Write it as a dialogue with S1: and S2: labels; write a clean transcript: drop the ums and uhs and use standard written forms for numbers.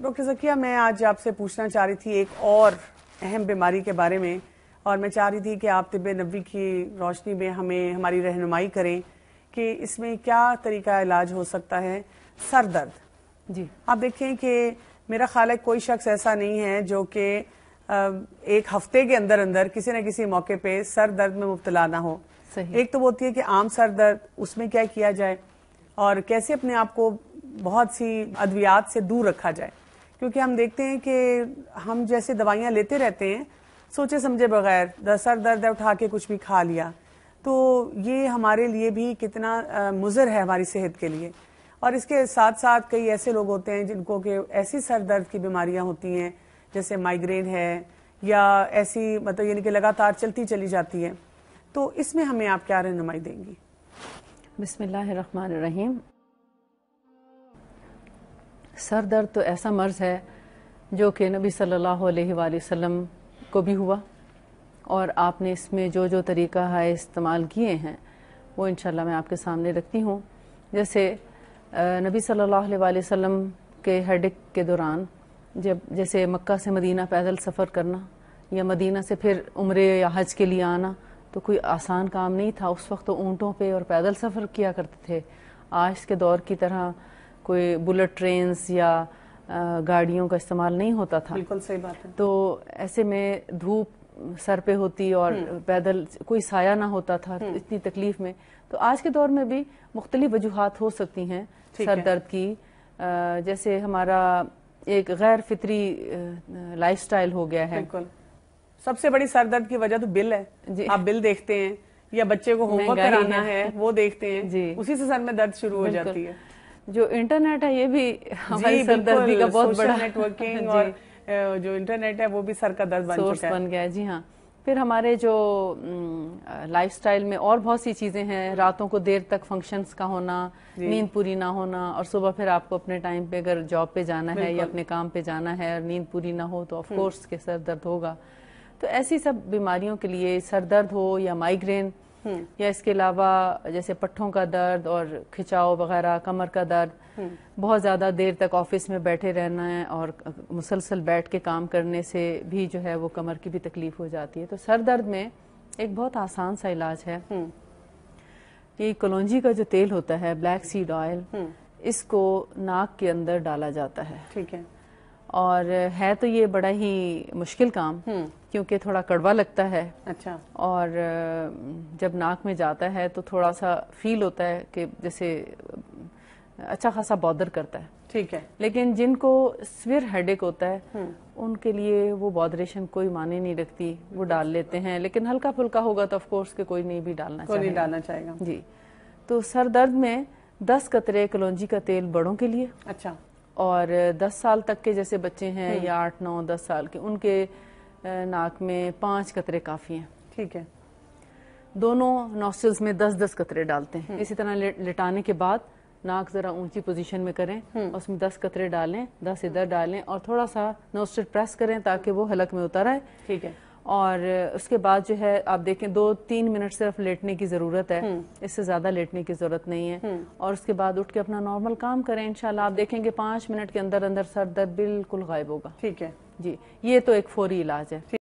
S1: Doctor Zakia, میں آج آپ سے پوچھنا چاہ رہی تھی ایک اور اہم بیماری کے بارے میں، اور میں چاہ رہی تھی کہ آپ طب نبوی کی روشنی میں ہمیں ہماری رہنمائی کریں کہ اس میں کیا طریقہ علاج ہو سکتا ہے۔ سر درد
S2: جی،
S1: آپ دیکھیں کہ میرا خیال ہے کوئی شخص ایسا نہیں ہے جو کہ ایک ہفتے کے اندر اندر کسی نہ کسی موقع پہ سر درد میں مبتلا نہ ہو۔
S2: صحیح۔
S1: ایک تو وہ ہوتی ہے کہ عام سر درد، اس میں کیا کیا جائے اور کیسے اپنے آپ کو بہت سی ادویات سے دور رکھا جائے، کیونکہ ہم دیکھتے ہیں کہ ہم جیسے دوائیاں لیتے رہتے ہیں سوچے سمجھے بغیر، سر درد ہے اٹھا کے کچھ بھی کھا لیا، تو یہ ہمارے لیے بھی کتنا مضر ہے ہماری صحت کے لیے۔ اور اس کے ساتھ ساتھ کئی ایسے لوگ ہوتے ہیں جن کو کہ ایسی سر درد کی بیماریاں ہوتی ہیں جیسے مائیگرین ہے یا ایسی مطلب یعنی کہ لگاتار چلتی چلی جاتی ہے، تو اس میں ہمیں آپ کیا رہنمائی دیں گی؟
S2: بسم اللہ الرحمن الرحیم۔ سر درد تو ایسا مرض ہے جو کہ نبی صلی اللہ علیہ وآلہ وسلم کو بھی ہوا، اور آپ نے اس میں جو جو طریقہ ہے استعمال کیے ہیں وہ انشاءاللہ میں آپ کے سامنے رکھتی ہوں۔ جیسے نبی صلی اللہ علیہ وآلہ وسلم کے ہیڈک کے دوران جیسے مکہ سے مدینہ پیدل سفر کرنا یا مدینہ سے پھر عمرے یا حج کے لیے آنا تو کوئی آسان کام نہیں تھا۔ اس وقت تو اونٹوں پہ اور پیدل سفر کیا کرتے تھے، آج کے دور کی طرح کوئی بلٹ ٹرینز یا گاڑیوں کا استعمال نہیں ہوتا تھا۔
S1: بالکل صحیح بات ہے۔
S2: تو ایسے میں دھوپ سر پہ ہوتی اور پیدل کوئی سایہ نہ ہوتا تھا اتنی تکلیف میں۔ تو آج کے دور میں بھی مختلف وجوہات ہو سکتی ہیں سر درد کی، جیسے ہمارا ایک غیر فطری لائف سٹائل ہو گیا ہے۔
S1: بالکل، سب سے بڑی سر درد کی وجہ تو بل ہے۔ آپ بل دیکھتے ہیں یا بچے کو ہوم ورک کرانا ہے وہ دیکھتے ہیں، اسی سے سر میں درد شروع ہو جاتی ہے۔
S2: جو انٹرنیٹ ہے یہ بھی ہماری سر دردی کا بہت بڑا
S1: نیٹ ورکنگ اور جو انٹرنیٹ ہے وہ بھی سر کا درد
S2: سورس بن گیا ہے۔ جی ہاں، پھر ہمارے جو لائف سٹائل میں اور بہت سی چیزیں ہیں، راتوں کو دیر تک فنکشنز کا ہونا، نیند پوری نہ ہونا، اور صبح پھر آپ کو اپنے ٹائم پہ اگر جاب پہ جانا ہے یا اپنے کام پہ جانا ہے اور نیند پوری نہ ہو تو آف کورس کے سر درد ہوگا۔ تو ایسی سب بیماریوں کے لیے سر درد ہو یا مائیگرین یا اس کے علاوہ جیسے پٹھوں کا درد اور کھچاؤ وغیرہ، کمر کا درد، بہت زیادہ دیر تک آفس میں بیٹھے رہنا ہے اور مسلسل بیٹھ کے کام کرنے سے بھی جو ہے وہ کمر کی بھی تکلیف ہو جاتی ہے۔ تو سر درد میں ایک بہت آسان سا علاج ہے کہ کلونجی کا جو تیل ہوتا ہے، بلیک سیڈ آئل، اس کو ناک کے اندر ڈالا جاتا ہے۔
S1: ٹھیک ہے۔
S2: اور ہے تو یہ بڑا ہی مشکل کام کیونکہ تھوڑا کڑوا لگتا ہے۔
S1: اچھا۔ اور
S2: جب ناک میں جاتا ہے تو تھوڑا سا فیل ہوتا ہے کہ جیسے اچھا خاصا بادر کرتا ہے۔
S1: ٹھیک ہے۔
S2: لیکن جن کو سویر ہیڈک ہوتا ہے ان کے لیے وہ بادریشن کوئی معنی نہیں رکھتی، وہ ڈال لیتے ہیں، لیکن ہلکا پھلکا ہوگا تو آف کورس کہ کوئی نہیں بھی ڈالنا
S1: چاہے گا۔
S2: جی، تو سر درد میں 10 قطرے کلونجی کا تیل بڑوں کے لیے،
S1: اچھا،
S2: اور 10 سال تک کے جیسے بچے ہیں یا 8 9 10 سال کے، ان کے ناک میں 5 قطرے کافی ہیں۔
S1: ٹھیک ہے۔
S2: دونوں نوسٹرلز میں 10 10 قطرے ڈالتے ہیں۔ اسی طرح لٹانے کے بعد ناک ذرا اونچی پوزیشن میں کریں، اس میں 10 قطرے ڈالیں، 10 ادھر ڈالیں اور تھوڑا سا نوسٹر پریس کریں تاکہ وہ حلق میں اتر آئے۔
S1: ٹھیک ہے۔ اور
S2: اس کے بعد جو ہے آپ دیکھیں 2-3 منٹ صرف لیٹنے کی ضرورت ہے، اس سے زیادہ لیٹنے کی ضرورت نہیں ہے، اور اس کے بعد اٹھ کے اپنا نارمل کام کریں، انشاءاللہ آپ دیکھیں گے 5 منٹ کے اندر اندر سر درد بالکل غائب ہوگا۔
S1: ٹھیک ہے۔
S2: جی، یہ تو ایک فوری علاج ہے۔